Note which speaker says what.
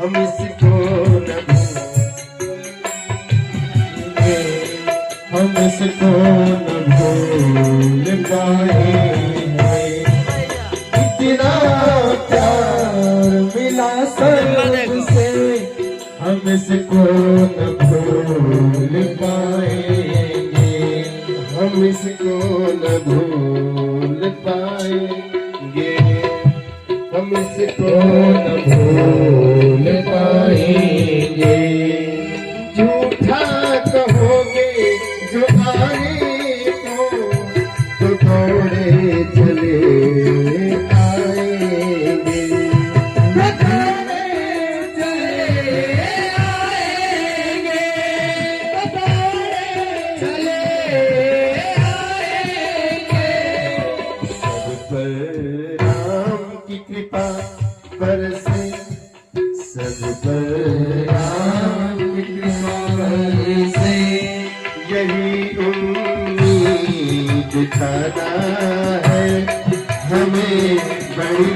Speaker 1: हम इसको न भूलेंगे, हम इसको न भूल पाएंगे। इतना प्यार मिला सबसे, हम इसको न भूल पाएंगे, हम इसको न भूल पाएंगे, हम इसको न भूल पाएंगे। झूठा कहोगे जो आने को, तो दौड़े चले आएंगे, दौड़े चले आएंगे, दौड़े चले आएंगे। सब पर राम की कृपा बरसे, सब पर राम की कृपा बरसे, यही उम्मीद दिखाना है हमें बड़ी